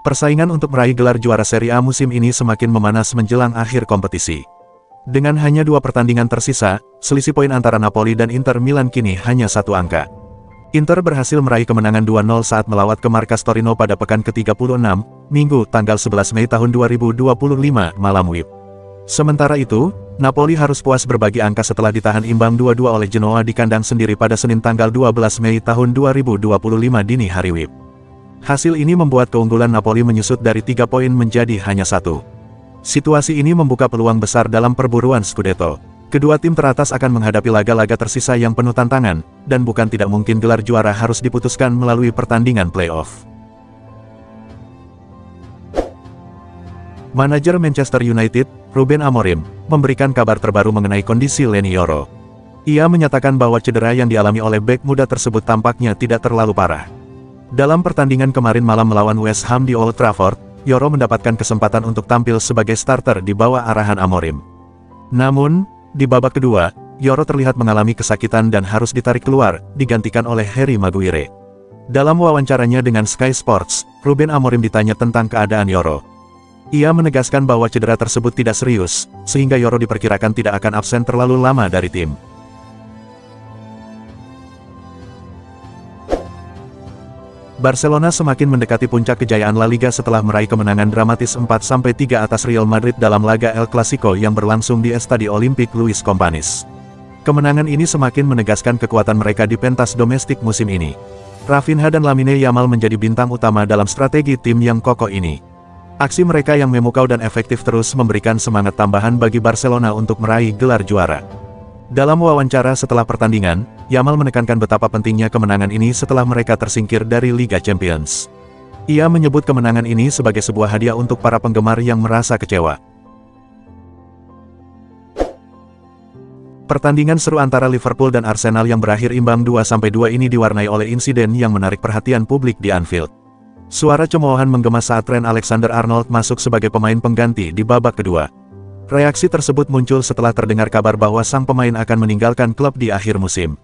Persaingan untuk meraih gelar juara Serie A musim ini semakin memanas menjelang akhir kompetisi. Dengan hanya 2 pertandingan tersisa, selisih poin antara Napoli dan Inter Milan kini hanya 1 angka. Inter berhasil meraih kemenangan 2-0 saat melawat ke markas Torino pada pekan ke-36, Minggu, tanggal 11 Mei tahun 2025, malam WIB. Sementara itu, Napoli harus puas berbagi angka setelah ditahan imbang 2-2 oleh Genoa di kandang sendiri pada Senin tanggal 12 Mei tahun 2025 dini hari WIB. Hasil ini membuat keunggulan Napoli menyusut dari 3 poin menjadi hanya 1. Situasi ini membuka peluang besar dalam perburuan Scudetto. Kedua tim teratas akan menghadapi laga-laga tersisa yang penuh tantangan, dan bukan tidak mungkin gelar juara harus diputuskan melalui pertandingan playoff. Manajer Manchester United, Ruben Amorim, memberikan kabar terbaru mengenai kondisi Leny Yoro. Ia menyatakan bahwa cedera yang dialami oleh bek muda tersebut tampaknya tidak terlalu parah. Dalam pertandingan kemarin malam melawan West Ham di Old Trafford, Yoro mendapatkan kesempatan untuk tampil sebagai starter di bawah arahan Amorim. Namun, di babak kedua, Yoro terlihat mengalami kesakitan dan harus ditarik keluar, digantikan oleh Harry Maguire. Dalam wawancaranya dengan Sky Sports, Ruben Amorim ditanya tentang keadaan Yoro. Ia menegaskan bahwa cedera tersebut tidak serius, sehingga Yoro diperkirakan tidak akan absen terlalu lama dari tim. Barcelona semakin mendekati puncak kejayaan La Liga setelah meraih kemenangan dramatis 4-3 atas Real Madrid dalam laga El Clasico yang berlangsung di Estadio Olímpic Luis Companys. Kemenangan ini semakin menegaskan kekuatan mereka di pentas domestik musim ini. Rafinha dan Lamine Yamal menjadi bintang utama dalam strategi tim yang kokoh ini. Aksi mereka yang memukau dan efektif terus memberikan semangat tambahan bagi Barcelona untuk meraih gelar juara. Dalam wawancara setelah pertandingan, Yamal menekankan betapa pentingnya kemenangan ini setelah mereka tersingkir dari Liga Champions. Ia menyebut kemenangan ini sebagai sebuah hadiah untuk para penggemar yang merasa kecewa. Pertandingan seru antara Liverpool dan Arsenal yang berakhir imbang 2-2 ini diwarnai oleh insiden yang menarik perhatian publik di Anfield. Suara cemoohan menggema saat Trent Alexander-Arnold masuk sebagai pemain pengganti di babak kedua. Reaksi tersebut muncul setelah terdengar kabar bahwa sang pemain akan meninggalkan klub di akhir musim.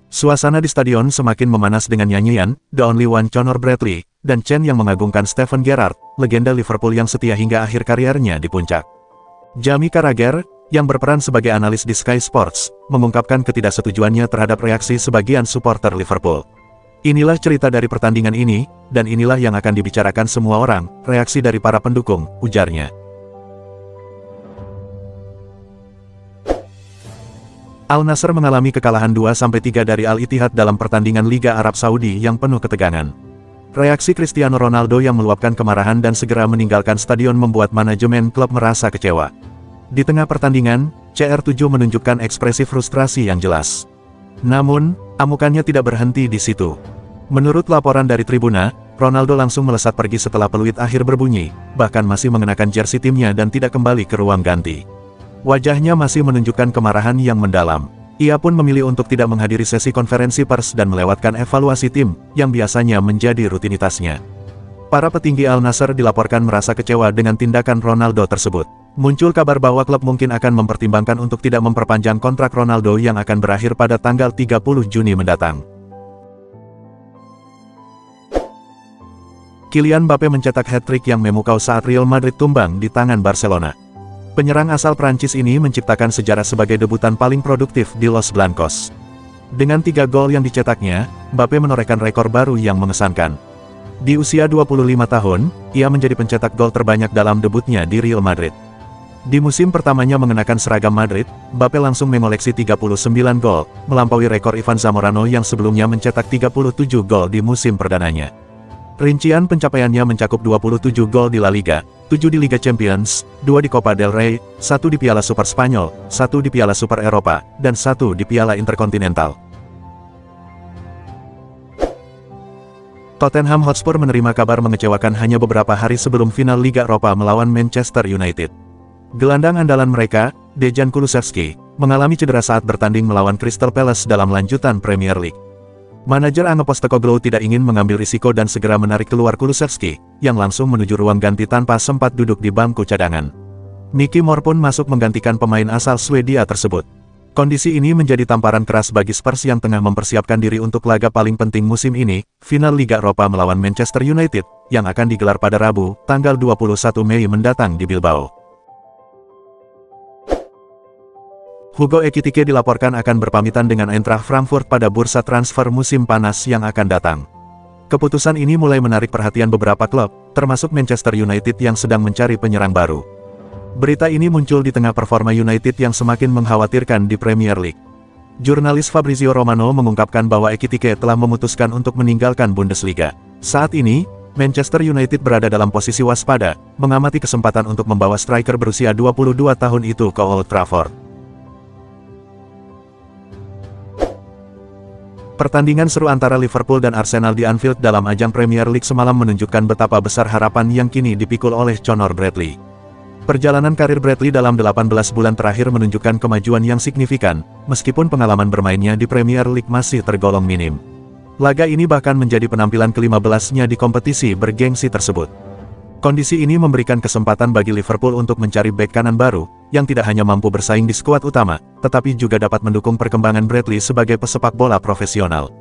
Suasana di stadion semakin memanas dengan nyanyian "The Only One" Conor Bradley, dan chant yang mengagungkan Steven Gerrard, legenda Liverpool yang setia hingga akhir kariernya di puncak. Jamie Carragher, yang berperan sebagai analis di Sky Sports, mengungkapkan ketidaksetujuannya terhadap reaksi sebagian supporter Liverpool. Inilah cerita dari pertandingan ini, dan inilah yang akan dibicarakan semua orang, reaksi dari para pendukung, ujarnya. Al Nassr mengalami kekalahan 2-3 dari Al Ittihad dalam pertandingan Liga Arab Saudi yang penuh ketegangan. Reaksi Cristiano Ronaldo yang meluapkan kemarahan dan segera meninggalkan stadion membuat manajemen klub merasa kecewa. Di tengah pertandingan, CR7 menunjukkan ekspresi frustrasi yang jelas. Namun, amukannya tidak berhenti di situ. Menurut laporan dari Tribuna, Ronaldo langsung melesat pergi setelah peluit akhir berbunyi, bahkan masih mengenakan jersey timnya dan tidak kembali ke ruang ganti. Wajahnya masih menunjukkan kemarahan yang mendalam. Ia pun memilih untuk tidak menghadiri sesi konferensi pers dan melewatkan evaluasi tim, yang biasanya menjadi rutinitasnya. Para petinggi Al Nassr dilaporkan merasa kecewa dengan tindakan Ronaldo tersebut. Muncul kabar bahwa klub mungkin akan mempertimbangkan untuk tidak memperpanjang kontrak Ronaldo yang akan berakhir pada tanggal 30 Juni mendatang. Kylian Mbappe mencetak hat-trick yang memukau saat Real Madrid tumbang di tangan Barcelona. Penyerang asal Prancis ini menciptakan sejarah sebagai debutan paling produktif di Los Blancos. Dengan 3 gol yang dicetaknya, Mbappe menorehkan rekor baru yang mengesankan. Di usia 25 tahun, ia menjadi pencetak gol terbanyak dalam debutnya di Real Madrid. Di musim pertamanya mengenakan seragam Madrid, Mbappe langsung mengoleksi 39 gol, melampaui rekor Ivan Zamorano yang sebelumnya mencetak 37 gol di musim perdananya. Rincian pencapaiannya mencakup 27 gol di La Liga, 7 di Liga Champions, 2 di Copa del Rey, 1 di Piala Super Spanyol, 1 di Piala Super Eropa, dan 1 di Piala Interkontinental. Tottenham Hotspur menerima kabar mengecewakan hanya beberapa hari sebelum final Liga Eropa melawan Manchester United. Gelandang andalan mereka, Dejan Kulusevski, mengalami cedera saat bertanding melawan Crystal Palace dalam lanjutan Premier League. Manajer Ange Postecoglou tidak ingin mengambil risiko dan segera menarik keluar Kulusevski, yang langsung menuju ruang ganti tanpa sempat duduk di bangku cadangan. Mickey Moore pun masuk menggantikan pemain asal Swedia tersebut. Kondisi ini menjadi tamparan keras bagi Spurs yang tengah mempersiapkan diri untuk laga paling penting musim ini, final Liga Eropa melawan Manchester United, yang akan digelar pada Rabu, tanggal 21 Mei mendatang di Bilbao. Hugo Ekitike dilaporkan akan berpamitan dengan Eintracht Frankfurt pada bursa transfer musim panas yang akan datang. Keputusan ini mulai menarik perhatian beberapa klub, termasuk Manchester United yang sedang mencari penyerang baru. Berita ini muncul di tengah performa United yang semakin mengkhawatirkan di Premier League. Jurnalis Fabrizio Romano mengungkapkan bahwa Ekitike telah memutuskan untuk meninggalkan Bundesliga. Saat ini, Manchester United berada dalam posisi waspada, mengamati kesempatan untuk membawa striker berusia 22 tahun itu ke Old Trafford. Pertandingan seru antara Liverpool dan Arsenal di Anfield dalam ajang Premier League semalam menunjukkan betapa besar harapan yang kini dipikul oleh Conor Bradley. Perjalanan karir Bradley dalam 18 bulan terakhir menunjukkan kemajuan yang signifikan, meskipun pengalaman bermainnya di Premier League masih tergolong minim. Laga ini bahkan menjadi penampilan ke-15-nya di kompetisi bergengsi tersebut. Kondisi ini memberikan kesempatan bagi Liverpool untuk mencari bek kanan baru, yang tidak hanya mampu bersaing di skuad utama, tetapi juga dapat mendukung perkembangan Bradley sebagai pesepak bola profesional.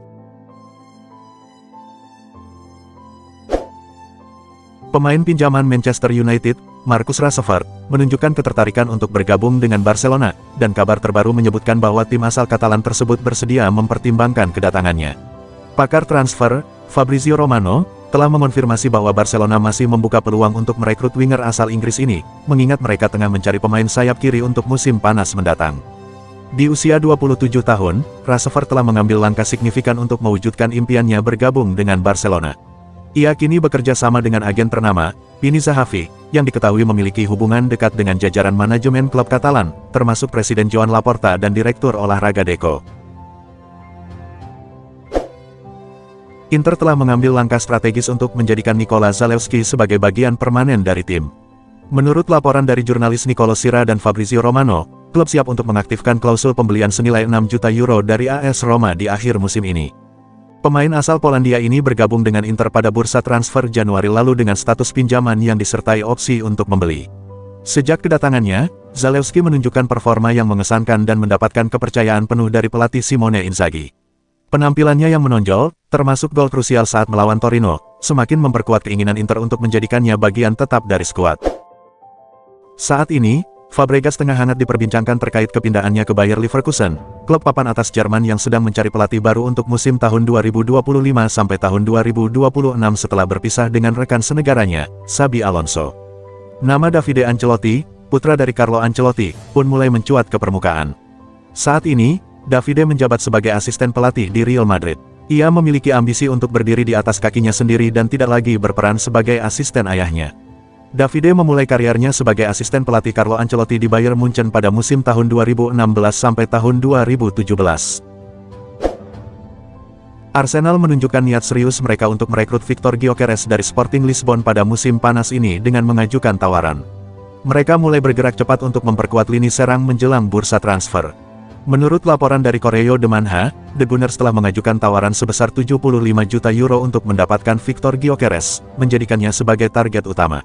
Pemain pinjaman Manchester United, Marcus Rashford, menunjukkan ketertarikan untuk bergabung dengan Barcelona, dan kabar terbaru menyebutkan bahwa tim asal Katalan tersebut bersedia mempertimbangkan kedatangannya. Pakar transfer, Fabrizio Romano, telah mengonfirmasi bahwa Barcelona masih membuka peluang untuk merekrut winger asal Inggris ini, mengingat mereka tengah mencari pemain sayap kiri untuk musim panas mendatang. Di usia 27 tahun, Rashford telah mengambil langkah signifikan untuk mewujudkan impiannya bergabung dengan Barcelona. Ia kini bekerja sama dengan agen ternama, Pini Zahavi, yang diketahui memiliki hubungan dekat dengan jajaran manajemen klub Katalan, termasuk Presiden Joan Laporta dan Direktur Olahraga Deco. Inter telah mengambil langkah strategis untuk menjadikan Nikola Zalewski sebagai bagian permanen dari tim. Menurut laporan dari jurnalis Nicolo Sira dan Fabrizio Romano, klub siap untuk mengaktifkan klausul pembelian senilai 6 juta euro dari AS Roma di akhir musim ini. Pemain asal Polandia ini bergabung dengan Inter pada bursa transfer Januari lalu dengan status pinjaman yang disertai opsi untuk membeli. Sejak kedatangannya, Zalewski menunjukkan performa yang mengesankan dan mendapatkan kepercayaan penuh dari pelatih Simone Inzaghi. Penampilannya yang menonjol, termasuk gol krusial saat melawan Torino, semakin memperkuat keinginan Inter untuk menjadikannya bagian tetap dari skuad. Saat ini, Fabregas tengah hangat diperbincangkan terkait kepindahannya ke Bayer Leverkusen, klub papan atas Jerman yang sedang mencari pelatih baru untuk musim tahun 2025 sampai tahun 2026 setelah berpisah dengan rekan senegaranya, Xabi Alonso. Nama Davide Ancelotti, putra dari Carlo Ancelotti, pun mulai mencuat ke permukaan. Saat ini, Davide menjabat sebagai asisten pelatih di Real Madrid. Ia memiliki ambisi untuk berdiri di atas kakinya sendiri dan tidak lagi berperan sebagai asisten ayahnya. Davide memulai karirnya sebagai asisten pelatih Carlo Ancelotti di Bayern Munchen pada musim tahun 2016 sampai tahun 2017. Arsenal menunjukkan niat serius mereka untuk merekrut Victor Gyökeres dari Sporting Lisbon pada musim panas ini dengan mengajukan tawaran. Mereka mulai bergerak cepat untuk memperkuat lini serang menjelang bursa transfer. Menurut laporan dari Correo de Manha, The Gunners telah mengajukan tawaran sebesar 75 juta euro untuk mendapatkan Victor Gyökeres, menjadikannya sebagai target utama.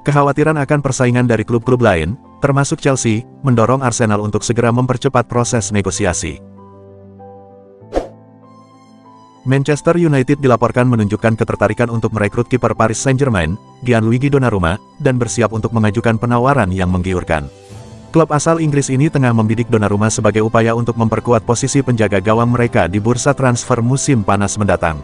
Kekhawatiran akan persaingan dari klub-klub lain, termasuk Chelsea, mendorong Arsenal untuk segera mempercepat proses negosiasi. Manchester United dilaporkan menunjukkan ketertarikan untuk merekrut kiper Paris Saint-Germain, Gianluigi Donnarumma, dan bersiap untuk mengajukan penawaran yang menggiurkan. Klub asal Inggris ini tengah membidik Donnarumma sebagai upaya untuk memperkuat posisi penjaga gawang mereka di bursa transfer musim panas mendatang.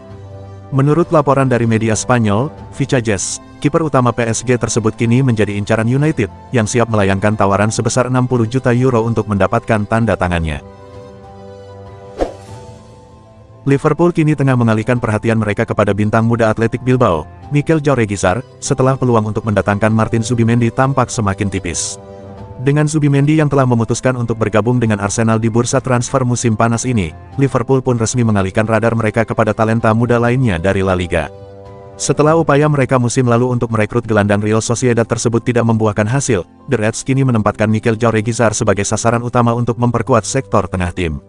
Menurut laporan dari media Spanyol, Vichajes, kiper utama PSG tersebut kini menjadi incaran United, yang siap melayangkan tawaran sebesar 60 juta euro untuk mendapatkan tanda tangannya. Liverpool kini tengah mengalihkan perhatian mereka kepada bintang muda Athletic Bilbao, Mikel Jauregui, setelah peluang untuk mendatangkan Martin Zubimendi tampak semakin tipis. Dengan Zubimendi yang telah memutuskan untuk bergabung dengan Arsenal di bursa transfer musim panas ini, Liverpool pun resmi mengalihkan radar mereka kepada talenta muda lainnya dari La Liga. Setelah upaya mereka musim lalu untuk merekrut gelandang Real Sociedad tersebut tidak membuahkan hasil, The Reds kini menempatkan Mikel Jauregui sebagai sasaran utama untuk memperkuat sektor tengah tim.